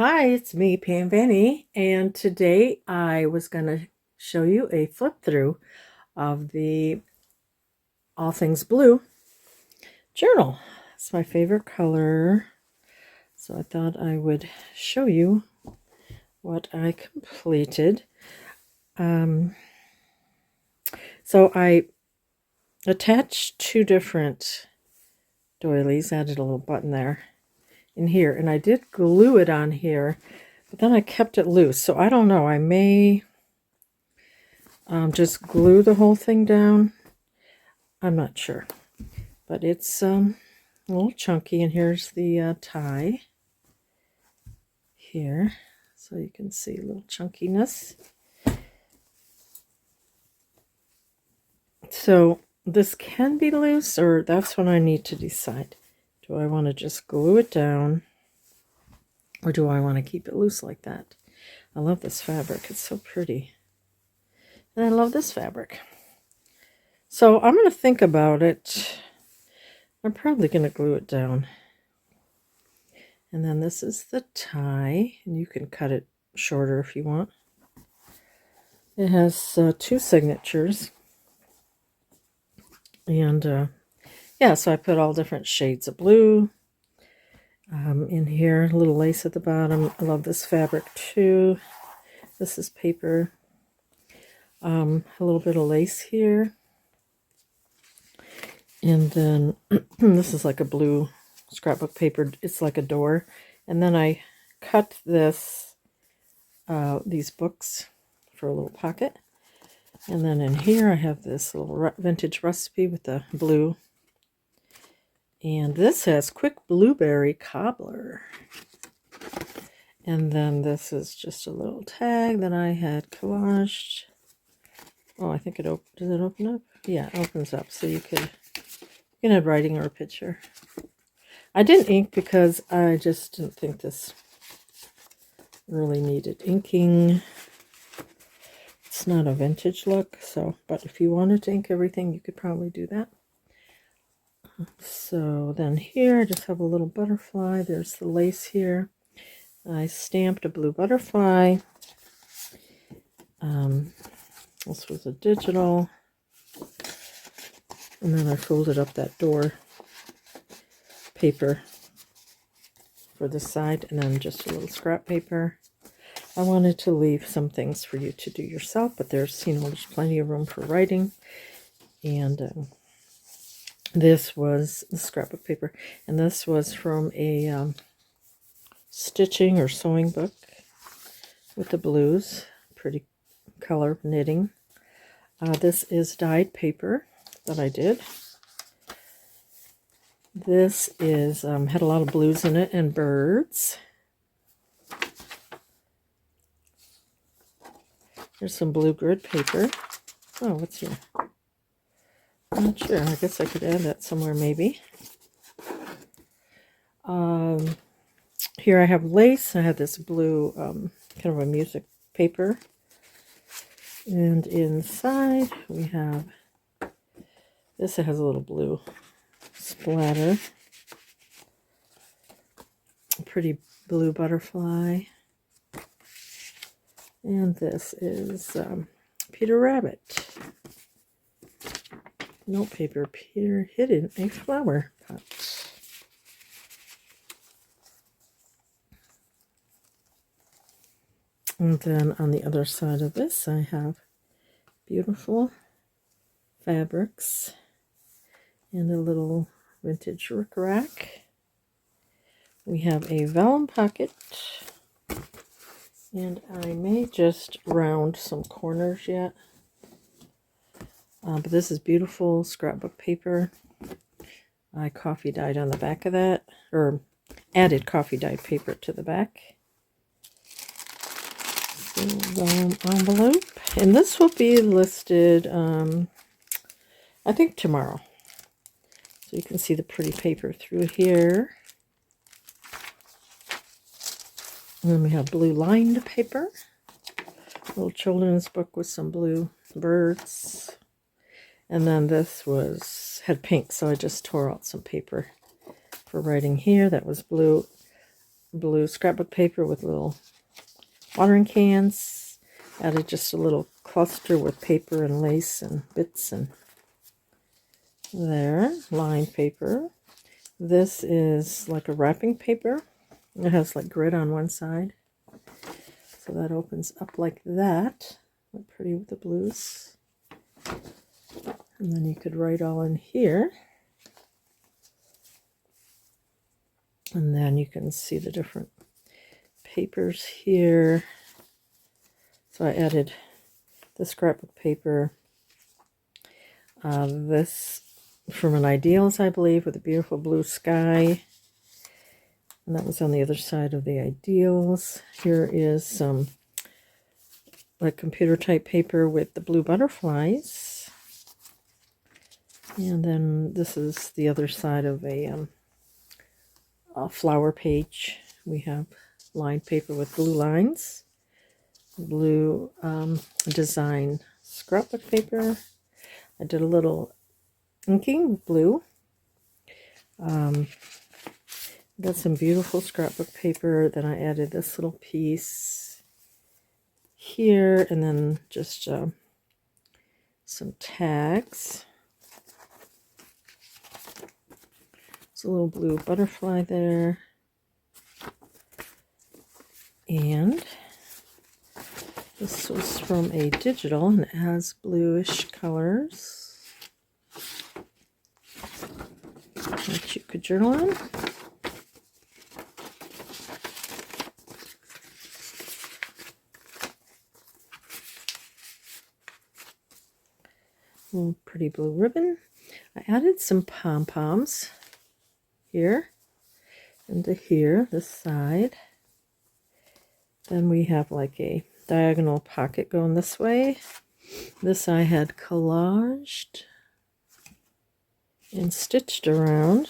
Hi, it's me, Pam Vanny, and today I was going to show you a flip through of the All Things Blue journal. It's my favorite color, so I thought I would show you what I completed. So I attached two different doilies, added a little button there in here, and I did glue it on here, but then I kept it loose, so I don't know, I may just glue the whole thing down. I'm not sure, but it's a little chunky, and here's the tie here, so you can see a little chunkiness. So this can be loose, or that's what I need to decide. Do I want to just glue it down, or do I want to keep it loose like that? I love this fabric. It's so pretty. And I love this fabric. So I'm going to think about it. I'm probably going to glue it down. And then this is the tie, and you can cut it shorter if you want. It has two signatures. And yeah, so I put all different shades of blue in here. A little lace at the bottom. I love this fabric too. This is paper. A little bit of lace here. And then this is like a blue scrapbook paper. It's like a door. And then I cut this, these books for a little pocket. And then in here I have this little vintage recipe with the blue. And this has quick blueberry cobbler. And then this is just a little tag that I had collaged. Oh, I think does it open up? Yeah, it opens up, so you can add writing or a picture. I didn't ink because I just didn't think this really needed inking. It's not a vintage look, so, but if you wanted to ink everything, you could probably do that. So then here I just have a little butterfly. There's the lace here. I stamped a blue butterfly. This was a digital. And then I folded up that door paper for the side, and then just a little scrap paper. I wanted to leave some things for you to do yourself, but there's, there's plenty of room for writing. And this was the scrapbook paper, and this was from a stitching or sewing book with the blues. Pretty color knitting. This is dyed paper that I did. This is had a lot of blues in it and birds. There's some blue grid paper. Oh, what's here? I'm not sure. I guess I could add that somewhere maybe. Here I have lace. I have this blue kind of a music paper. And inside we have this. It has a little blue splatter. A pretty blue butterfly. And this is Peter Rabbit. Note paper. Peter hidden a flower pot. And then on the other side of this, I have beautiful fabrics and a little vintage rickrack. We have a vellum pocket, and I may just round some corners yet. But this is beautiful scrapbook paper. I coffee dyed on the back of that, or added coffee dyed paper to the back. Vellum envelope, and this will be listed I think tomorrow, so you can see the pretty paper through here. And then we have blue lined paper, a little children's book with some blue birds. And then this had pink, so I just tore out some paper for writing here. That was blue. blue scrapbook paper with little watering cans. Added just a little cluster with paper and lace and bits and there. Lined paper. This is like a wrapping paper. It has like grid on one side. So that opens up like that. Look pretty with the blues. And then you could write all in here. And then you can see the different papers here. So I added the scrapbook paper. This from an Ideals, I believe, with a beautiful blue sky. And that was on the other side of the Ideals. Here is some like computer type paper with the blue butterflies. And then this is the other side of a flower page. We have lined paper with blue lines. Blue design scrapbook paper. I did a little inking with blue. Got some beautiful scrapbook paper. Then I added this little piece here, and then just some tags. There's a little blue butterfly there. And this was from a digital and it has bluish colors that you could journal in. Little pretty blue ribbon. I added some pom-poms here into here, this side. Then we have like a diagonal pocket going this way. This I had collaged and stitched around.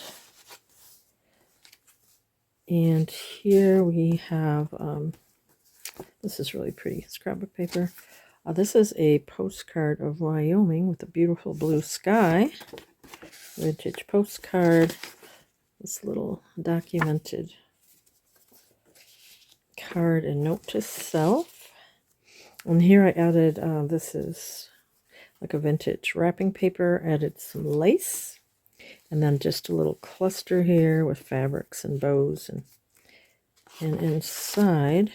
And here we have, this is really pretty scrapbook paper. This is a postcard of Wyoming with a beautiful blue sky. Vintage postcard. This little documented card and note to self. And here I added, this is like a vintage wrapping paper. Added some lace. And then just a little cluster here with fabrics and bows. And inside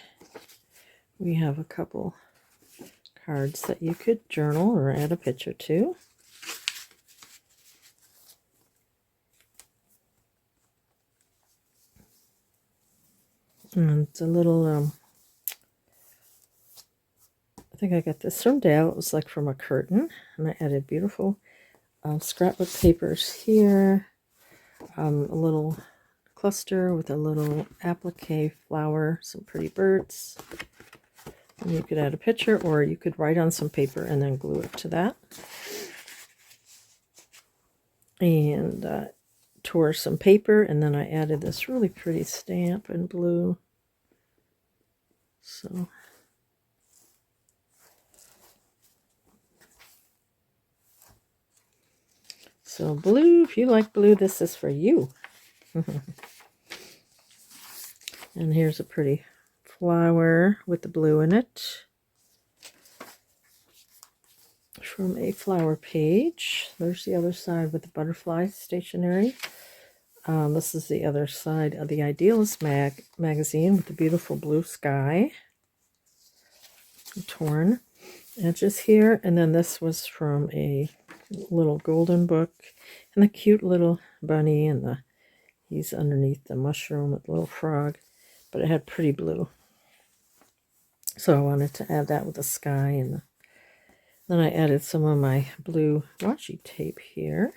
we have a couple cards that you could journal or add a picture to. And it's a little, I think I got this from Dale. It was like from a curtain. And I added beautiful scrapbook papers here. A little cluster with a little applique flower, some pretty birds. And you could add a picture, or you could write on some paper and then glue it to that. And tore some paper, and then I added this really pretty stamp in blue. So blue, if you like blue, this is for you. And here's a pretty flower with the blue in it from a flower page. There's the other side with the butterfly stationery. This is the other side of the Idealist magazine with the beautiful blue sky. Torn edges here. And then this was from a little golden book. And the cute little bunny and he's underneath the mushroom with the little frog. But it had pretty blue. So I wanted to add that with the sky. And then I added some of my blue washi tape here.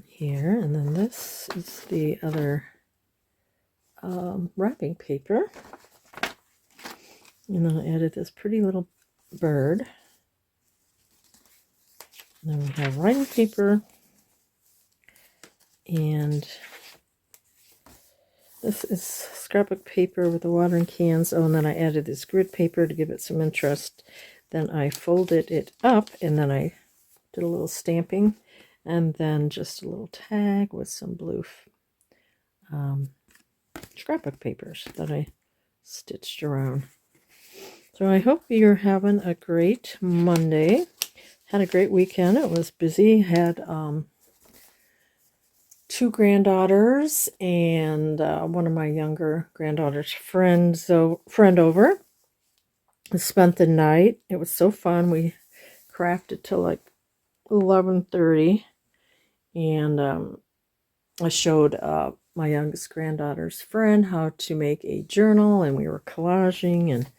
Here, and then this is the other wrapping paper. And then I added this pretty little bird. And then we have writing paper. And this is scrapbook paper with the watering cans. Oh, and then I added this grid paper to give it some interest. Then I folded it up, and then I did a little stamping. And then just a little tag with some blue scrapbook papers that I stitched around. So I hope you're having a great Monday. Had a great weekend. It was busy. Had 2 granddaughters and one of my younger granddaughter's friend over. I spent the night. It was so fun. We crafted till like 11:30, and I showed my youngest granddaughter's friend how to make a journal, and we were collaging, and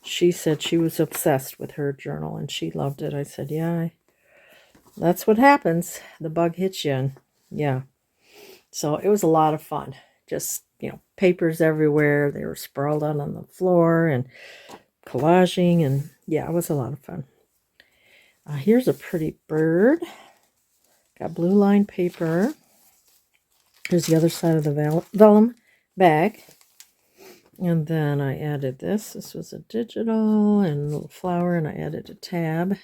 she said she was obsessed with her journal and she loved it. I said, yeah, that's what happens. The bug hits you, and yeah. So it was a lot of fun. Just, papers everywhere. They were sprawled out on the floor and collaging, and yeah, it was a lot of fun. Here's a pretty bird. Got blue lined paper. Here's the other side of the vellum bag. And then I added this. This was a digital and a little flower, and I added a tab.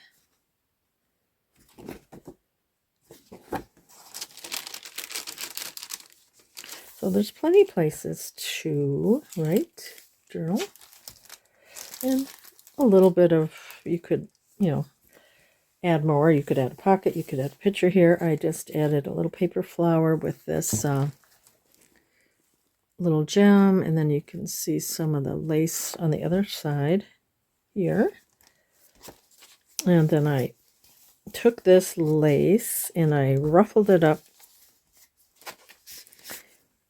So there's plenty of places to write journal. And a little bit of, you could, add more. You could add a pocket. You could add a picture here. I just added a little paper flower with this little gem, and then you can see some of the lace on the other side here. And then I took this lace and I ruffled it up,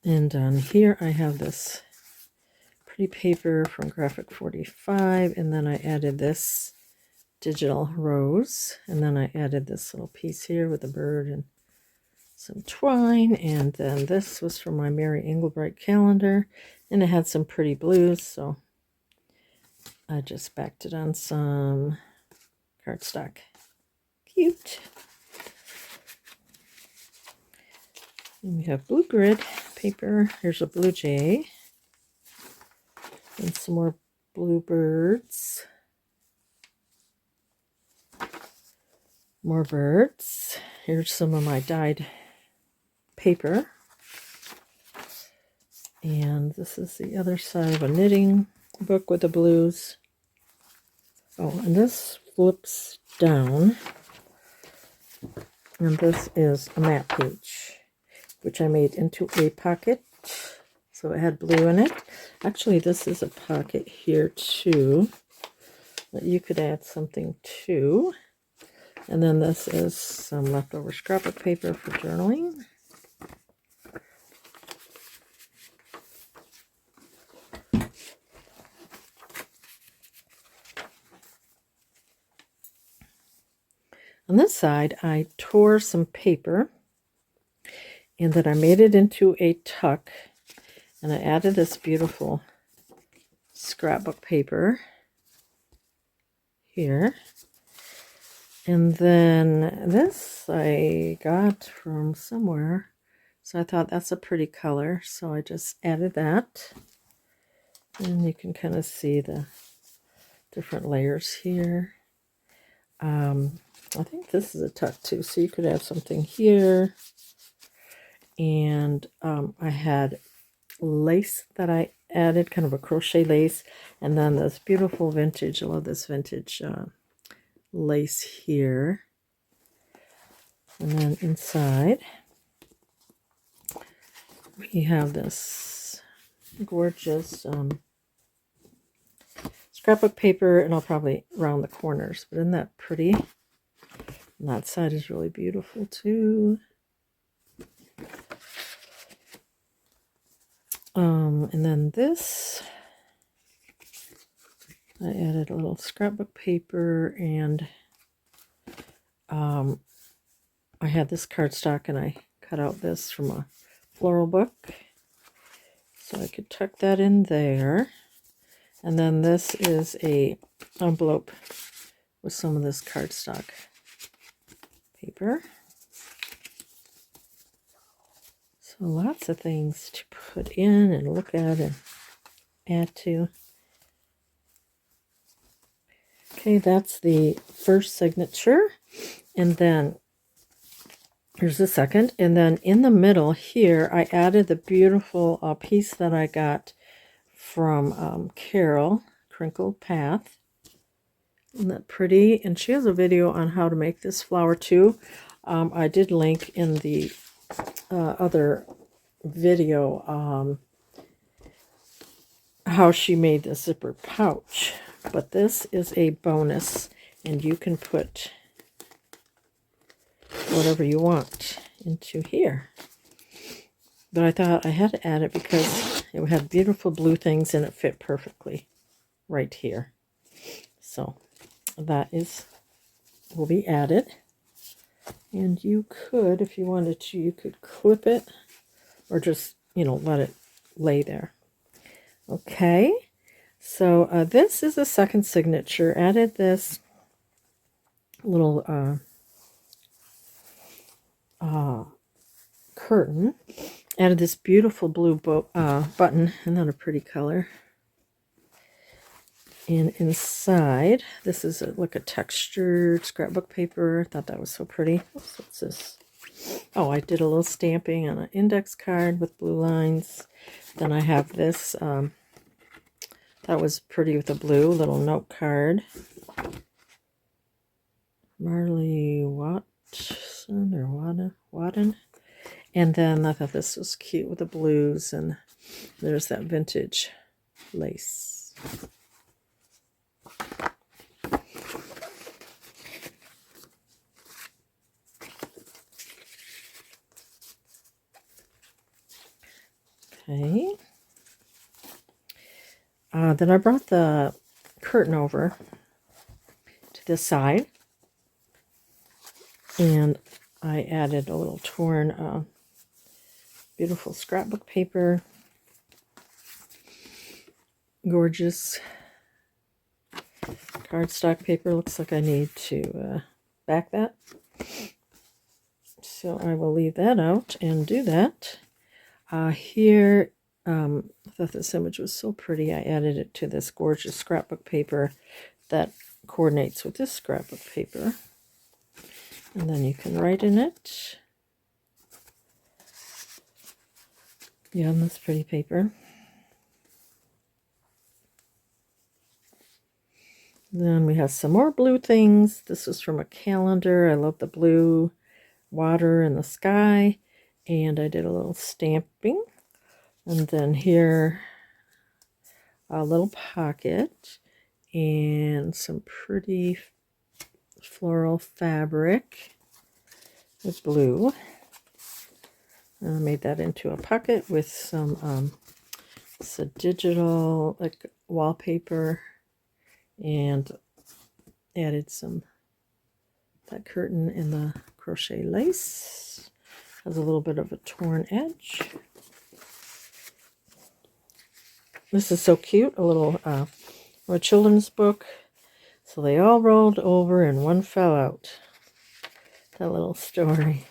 and on here I have this pretty paper from Graphic 45, and then I added this digital rose, and then I added this little piece here with a bird and some twine, and then this was from my Mary Engelbreit calendar, and it had some pretty blues, so I just backed it on some cardstock. Cute. And we have blue grid paper. Here's a blue jay and some more bluebirds. More birds. Here's some of my dyed paper. And this is the other side of a knitting book with the blues. Oh, and this flips down. And this is a map page, which I made into a pocket. So it had blue in it. Actually, this is a pocket here too that you could add something to. And then this is some leftover scrapbook paper for journaling. On this side, I tore some paper, and then I made it into a tuck, and I added this beautiful scrapbook paper here. And then this I got from somewhere, so I thought that's a pretty color, so I just added that. And you can kind of see the different layers here. I think this is a tuck too, so you could have something here. And I had lace that I added, kind of a crochet lace, and then this beautiful vintage, I love this vintage lace here. And then inside we have this gorgeous scrapbook paper, and I'll probably round the corners, but isn't that pretty? And that side is really beautiful too. And then this, I added a little scrapbook paper, and I had this cardstock, and I cut out this from a floral book, so I could tuck that in there. And then this is a envelope with some of this cardstock paper. So lots of things to put in and look at and add to. Okay, that's the first signature. And then Here's the second. And then in the middle here, I added the beautiful piece that I got from Carol, Crinkled Path. Isn't that pretty? And she has a video on how to make this flower too. I did link in the other video how she made the zipper pouch. But this is a bonus, and you can put whatever you want into here. But I thought I had to add it because it had beautiful blue things and it fit perfectly right here. So that will be added. And you could, if you wanted to, you could clip it or just, let it lay there. Okay, so this is a second signature. Added this little curtain. Added this beautiful blue button, and then a pretty color. And inside, this is like a textured scrapbook paper. I thought that was so pretty. What's this? Oh, I did a little stamping on an index card with blue lines. Then I have this. That was pretty with a blue little note card. Marley Watson or Wadden. And then I thought this was cute with the blues, and there's that vintage lace. Okay. Then I brought the curtain over to this side, and I added a little torn, beautiful scrapbook paper. Gorgeous cardstock paper. Looks like I need to back that. So I will leave that out and do that. Here, I thought this image was so pretty. I added it to this gorgeous scrapbook paper that coordinates with this scrapbook paper. And then you can write in it. Yeah, on this pretty paper. Then we have some more blue things. This is from a calendar. I love the blue water and the sky. And I did a little stamping. And then here, a little pocket and some pretty floral fabric with blue. And I made that into a pocket with some digital like wallpaper, and added that curtain in the crochet lace. Has a little bit of a torn edge. This is so cute, a little a children's book. So they all rolled over and one fell out. That little story.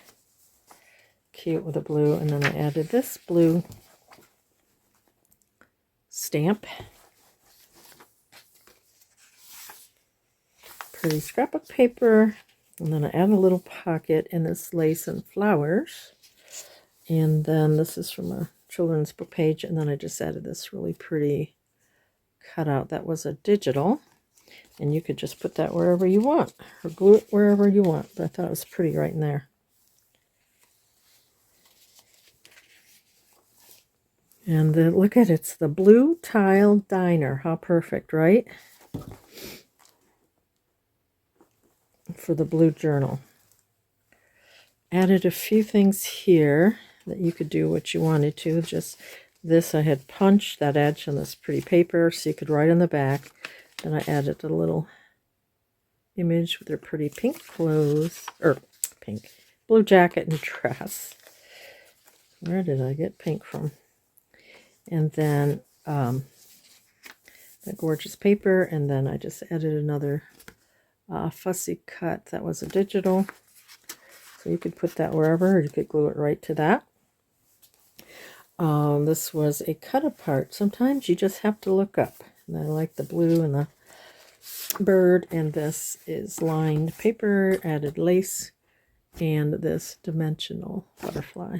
Cute with a blue. And then I added this blue stamp. Pretty scrapbook paper. And then I add a little pocket in this lace and flowers. And then this is from a children's book page. And then I just added this really pretty cutout that was a digital. And you could just put that wherever you want, or glue it wherever you want. But I thought it was pretty right in there. And look at it, it's the Blue Tile Diner. How perfect, right? For the blue journal. Added a few things here that you could do what you wanted to. Just this, I had punched that edge on this pretty paper so you could write on the back. Then I added a little image with her pretty pink clothes, or pink, blue jacket and dress. Where did I get pink from? And then that gorgeous paper, and then I just added another fussy cut that was a digital. So you could put that wherever, or you could glue it right to that. This was a cut apart. Sometimes you just have to look up. And I like the blue and the bird, and this is lined paper, added lace, and this dimensional butterfly.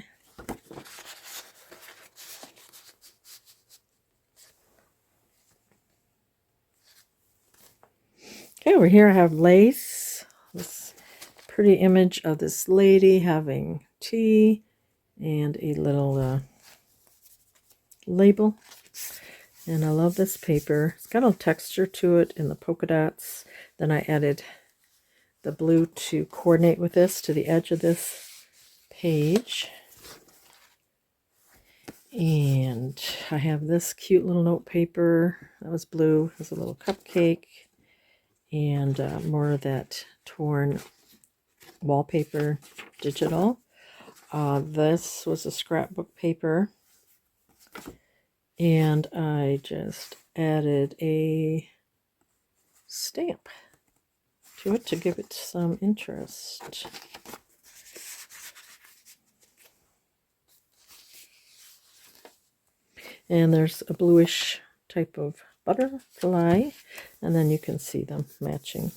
Okay, over here I have lace. This pretty image of this lady having tea and a little label. And I love this paper. It's got a texture to it in the polka dots. Then I added the blue to coordinate with this to the edge of this page. And I have this cute little note paper that was blue. It's a little cupcake. And more of that torn wallpaper digital. This was a scrapbook paper. And I just added a stamp to it to give it some interest. And there's a bluish type of butterfly, and then you can see them matching.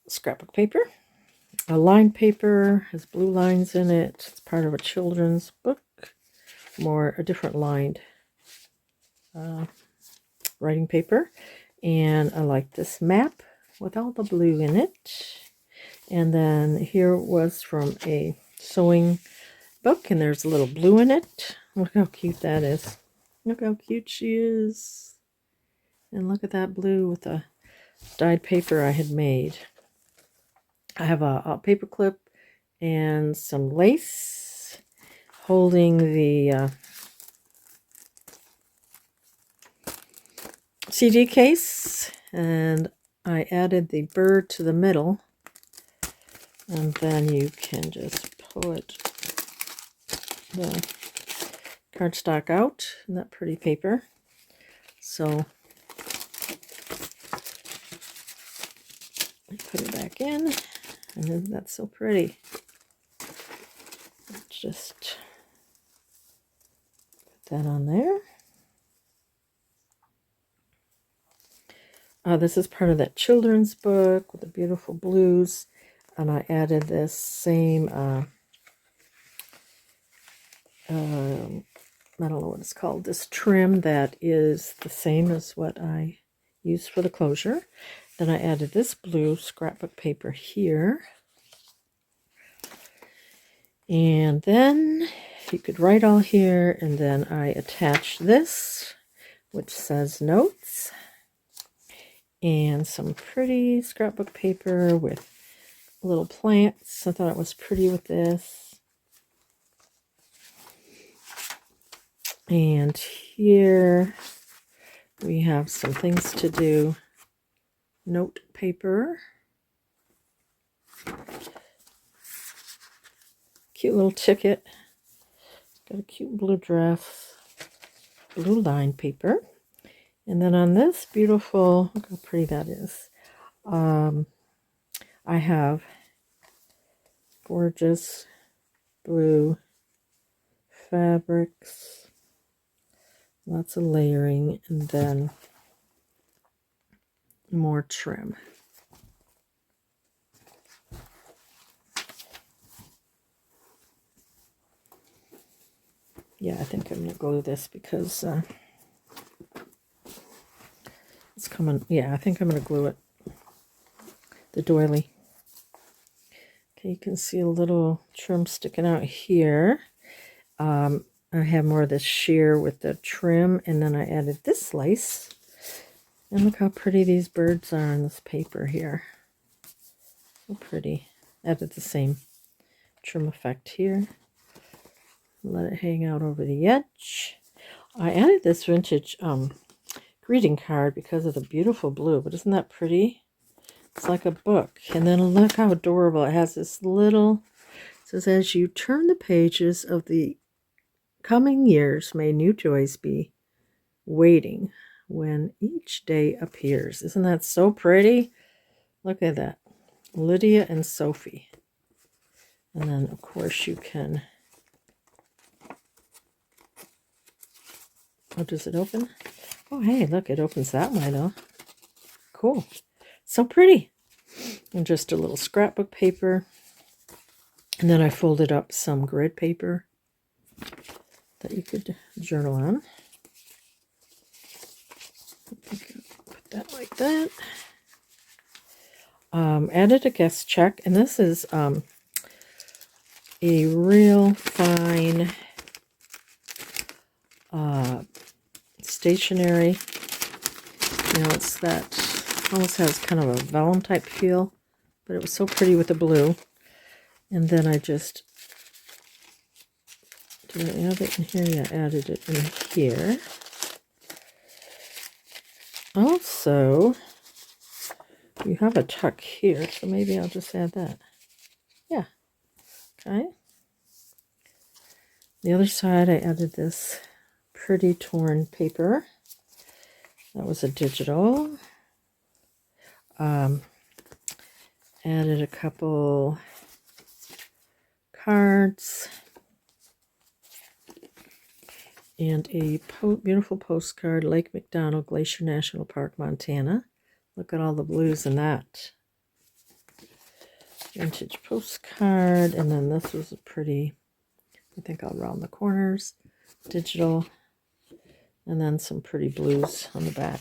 Scrapbook paper. A lined paper has blue lines in it. It's part of a children's book. A different lined writing paper. And I like this map with all the blue in it. And then here was from a sewing book, and there's a little blue in it. Look how cute that is. Look how cute she is. And look at that blue with the dyed paper I had made. I have a paper clip and some lace holding the CD case, and I added the bird to the middle, and then you can just put the cardstock out in that pretty paper. So I put it back in, and isn't that so pretty? Just put that on there. This is part of that children's book with the beautiful blues, and I added this same I don't know what it's called, this trim that is the same as what I used for the closure. Then I added this blue scrapbook paper here. And then you could write all here, and then I attached this, which says notes, and some pretty scrapbook paper with little plants. I thought it was pretty with this. And here we have some things to do. Note paper. Cute little ticket. Got a cute blue dress. Blue lined paper. And then on this beautiful, look how pretty that is. I have gorgeous blue fabrics. Lots of layering, and then more trim. Yeah, I think I'm going to glue this because it's coming. Yeah, I think I'm going to glue it. The doily. Okay, you can see a little trim sticking out here. I have more of this sheer with the trim, and then I added this lace. And look how pretty these birds are on this paper here. So pretty. Added the same trim effect here. Let it hang out over the edge. I added this vintage greeting card because of the beautiful blue, but isn't that pretty? It's like a book. And then look how adorable. It has this little, it says, as you turn the pages of the coming years, may new joys be waiting when each day appears. Isn't that so pretty? Look at that. Lydia and Sophie. And then, of course, you can... Oh, does it open? Oh, hey, look, it opens that way, though. Cool. So pretty. and just a little scrapbook paper. And then I folded up some grid paper that you could journal on. Put that like that. Added a guest check, and this is a real fine stationery. You know, it's that almost has kind of a vellum type feel, but it was so pretty with the blue. And then I just, did I add it in here? Yeah, I added it in here. Also, you have a tuck here, so maybe I'll just add that. Yeah. Okay. The other side, I added this pretty torn paper. That was a digital. Added a couple cards and a beautiful postcard, Lake McDonald, Glacier National Park, Montana. Look at all the blues in that. Vintage postcard, and then this was a pretty, I think I'll round the corners, digital, and then some pretty blues on the back.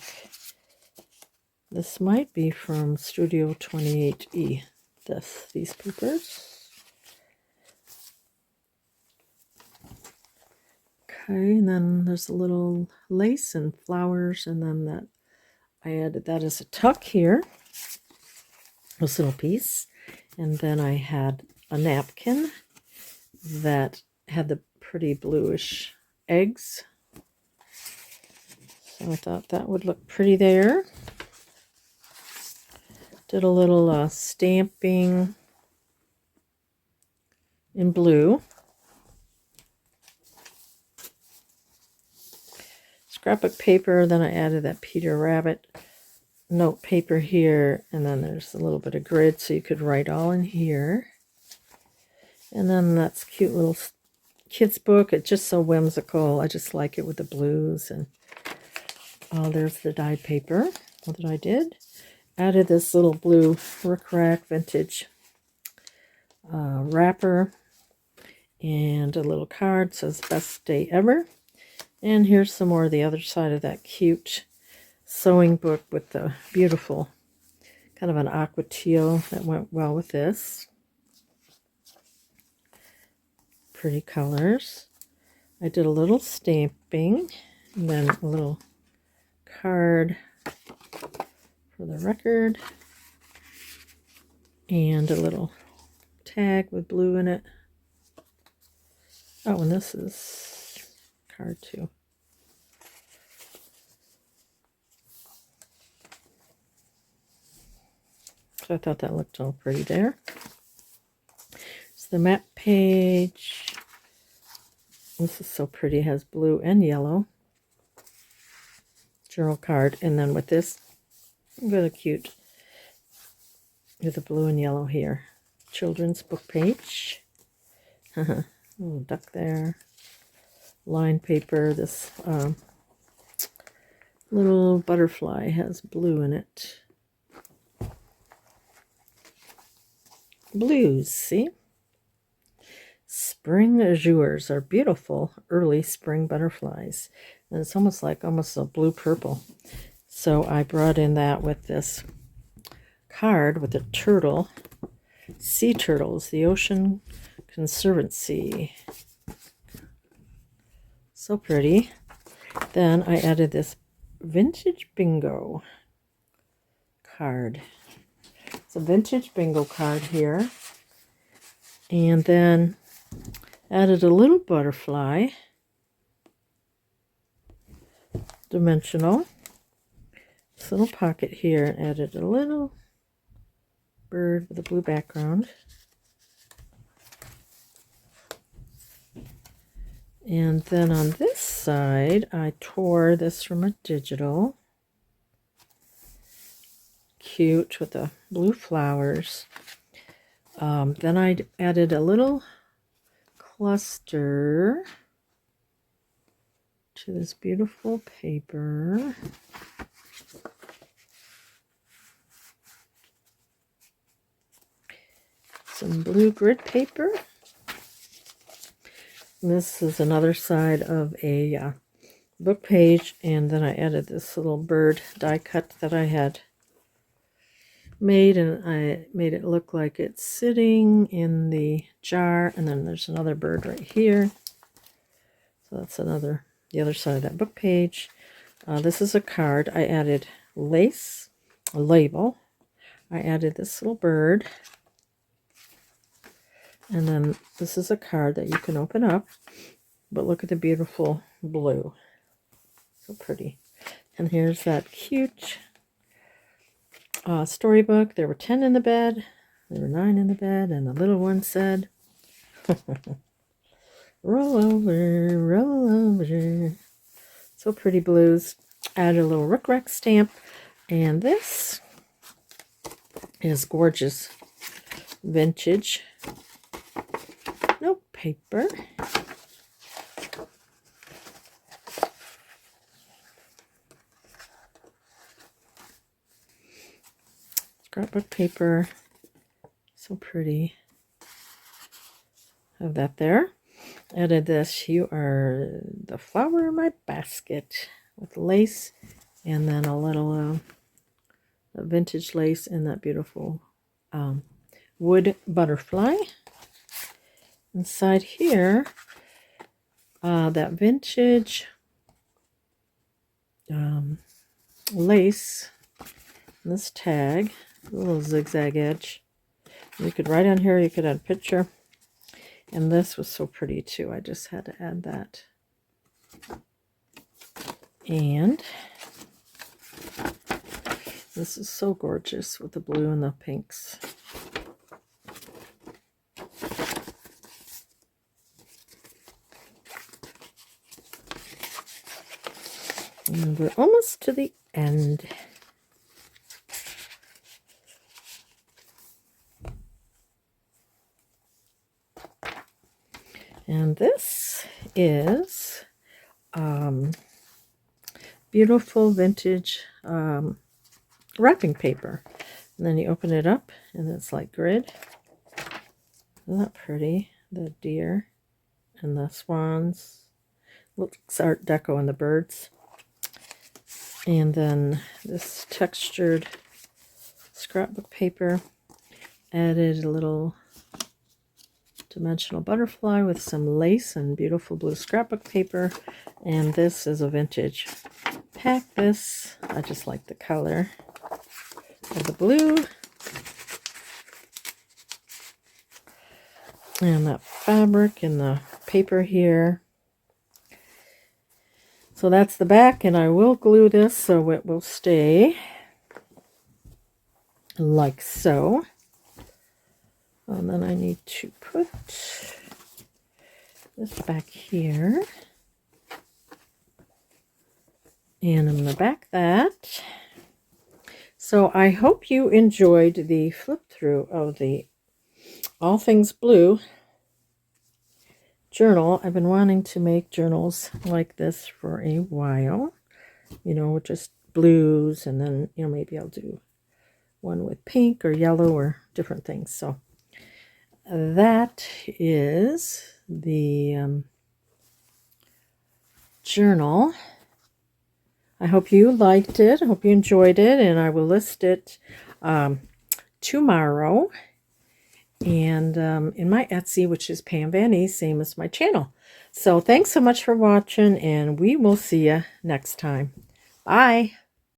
This might be from Studio 28E, these papers. Okay, and then there's a little lace and flowers, and then that I added that as a tuck here, this little piece. And then I had a napkin that had the pretty bluish eggs. So I thought that would look pretty there. Did a little stamping in blue. Scrapbook paper, then I added that Peter Rabbit note paper here, and then there's a little bit of grid so you could write all in here. And then that's cute little kid's book. It's just so whimsical. I just like it with the blues. And oh, there's the dyed paper that I did. Added this little blue Rick Rack vintage wrapper and a little card says best day ever. And here's some more of the other side of that cute sewing book with the beautiful kind of an aqua teal that went well with this. Pretty colors. I did a little stamping and then a little card for the record and a little tag with blue in it. Oh, and this is card 2. So I thought that looked all pretty there. It's the map page. This is so pretty. It has blue and yellow. Journal card. And then with this, really cute, with the blue and yellow here. Children's book page. Little duck there. Lined paper. This little butterfly has blue in it. Blues, see? Spring azures are beautiful early spring butterflies. And it's almost a blue purple. So I brought in that with this card with a turtle. Sea turtles, the Ocean Conservancy. So pretty. Then I added this vintage bingo card. It's a vintage bingo card here. And then added a little butterfly. Dimensional. This little pocket here, and added a little bird with a blue background. And then on this side, I tore this from a digital. Cute with the blue flowers. Then I added a little cluster to this beautiful paper. some blue grid paper. This is another side of a book page, and then I added this little bird die cut that I had made, and I made it look like it's sitting in the jar, and then there's another bird right here. So that's the other side of that book page. This is a card. I added lace, a label. I added this little bird. And then this is a card that you can open up. But look at the beautiful blue. So pretty. And here's that cute storybook. There were 10 in the bed. There were 9 in the bed. And the little one said, roll over, roll over. So pretty blues. Add a little Rook Rex stamp. And this is gorgeous vintage note paper. Scrapbook paper. So pretty. Have that there. Added this. You are the flower in my basket, with lace, and then a little vintage lace and that beautiful wood butterfly. Inside here, that vintage lace, this tag, a little zigzag edge. You could write on here, you could add a picture. And this was so pretty too. I just had to add that. And this is so gorgeous with the blue and the pinks. And we're almost to the end. And this is beautiful vintage wrapping paper. And then you open it up and it's like grid. Isn't that pretty? The deer and the swans. Looks Art Deco and the birds. And then this textured scrapbook paper. Added a little dimensional butterfly with some lace and beautiful blue scrapbook paper. And this is a vintage pack. This, I just like the color of the blue. And that fabric and the paper here. So that's the back, and I will glue this so it will stay like so. And then I need to put this back here. And I'm going to back that. So I hope you enjoyed the flip through of the All Things Blue journal. I've been wanting to make journals like this for a while, you know, with just blues, and then, you know, maybe I'll do one with pink or yellow or different things. So that is the journal. I hope you liked it. I hope you enjoyed it, and I will list it tomorrow. And in my Etsy, which is Pam Van E, same as my channel. So thanks so much for watching, and we will see you next time. Bye.